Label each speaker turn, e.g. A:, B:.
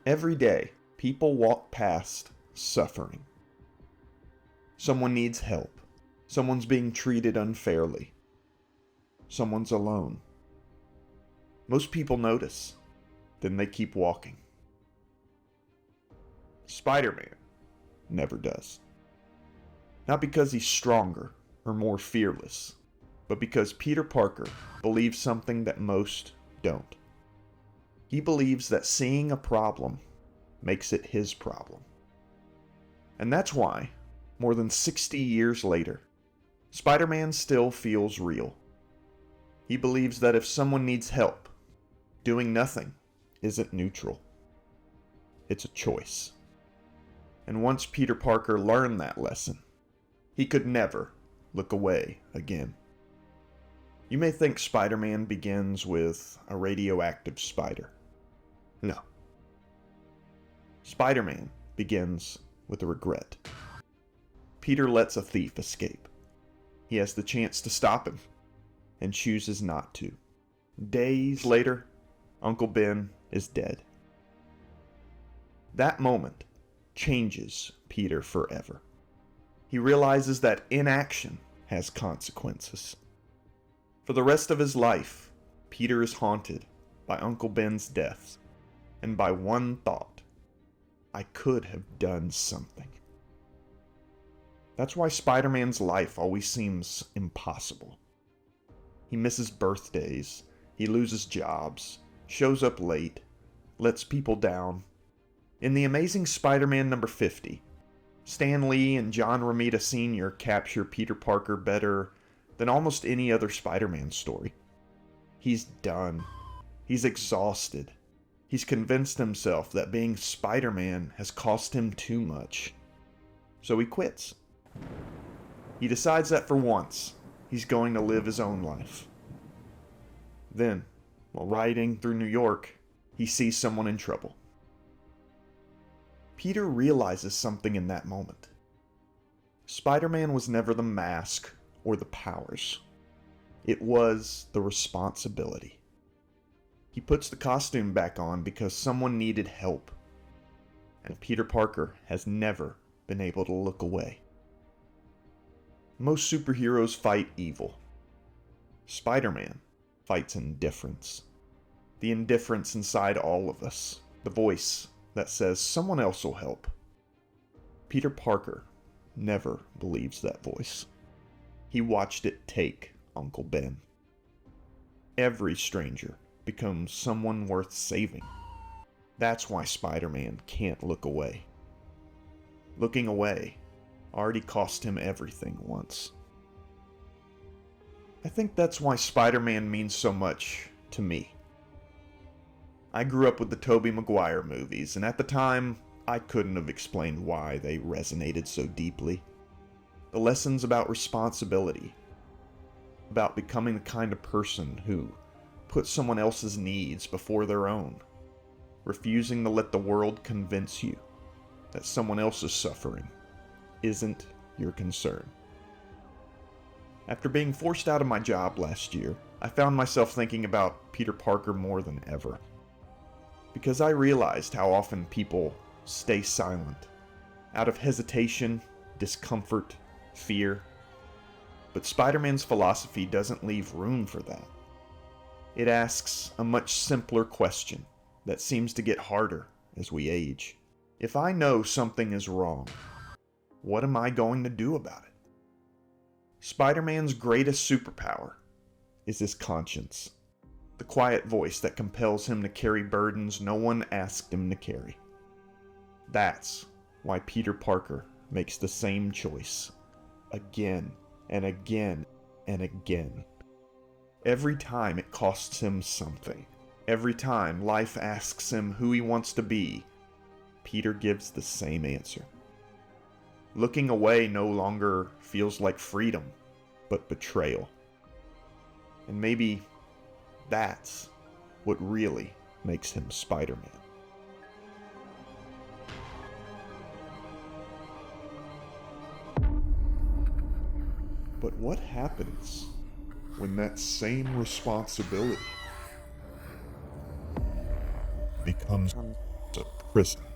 A: Every day, people walk past suffering. Someone needs help. Someone's being treated unfairly. Someone's alone. Most people notice, then they keep walking. Spider-Man never does. Not because he's stronger or more fearless, but because Peter Parker believes something that most don't. He believes that seeing a problem makes it his problem. And that's why, more than 60 years later, Spider-Man still feels real. He believes that if someone needs help, doing nothing isn't neutral. It's a choice. And once Peter Parker learned that lesson, he could never look away again. You may think Spider-Man begins with a radioactive spider. No. Spider-Man begins with a regret. Peter lets a thief escape. He has the chance to stop him, and chooses not to. Days later, Uncle Ben is dead. That moment changes Peter forever. He realizes that inaction has consequences. For the rest of his life, Peter is haunted by Uncle Ben's death, and by one thought: I could have done something. That's why Spider-Man's life always seems impossible. He misses birthdays, he loses jobs, shows up late, lets people down. In The Amazing Spider-Man number 50, Stan Lee and John Romita Sr. capture Peter Parker better than almost any other Spider-Man story. He's done. He's exhausted. He's convinced himself that being Spider-Man has cost him too much. So he quits. He decides that for once, he's going to live his own life. Then, while riding through New York, he sees someone in trouble. Peter realizes something in that moment. Spider-Man was never the mask or the powers. It was the responsibility. He puts the costume back on because someone needed help. And Peter Parker has never been able to look away. Most superheroes fight evil. Spider-Man fights indifference. The indifference inside all of us. The voice that says someone else will help. Peter Parker never believes that voice. He watched it take Uncle Ben. Every stranger becomes someone worth saving. That's why Spider-Man can't look away. Looking away already cost him everything once. I think that's why Spider-Man means so much to me. I grew up with the Tobey Maguire movies, and at the time, I couldn't have explained why they resonated so deeply. The lessons about responsibility, about becoming the kind of person who puts someone else's needs before their own, refusing to let the world convince you that someone else's suffering isn't your concern. After being forced out of my job last year, I found myself thinking about Peter Parker more than ever. Because I realized how often people stay silent, out of hesitation, discomfort, fear. But Spider-Man's philosophy doesn't leave room for that. It asks a much simpler question that seems to get harder as we age. If I know something is wrong, what am I going to do about it? Spider-Man's greatest superpower is his conscience. The quiet voice that compels him to carry burdens no one asked him to carry. That's why Peter Parker makes the same choice again and again and again. Every time it costs him something. Every time life asks him who he wants to be, Peter gives the same answer. Looking away no longer feels like freedom, but betrayal. And maybe that's what really makes him Spider-Man. But what happens when that same responsibility becomes
B: prison.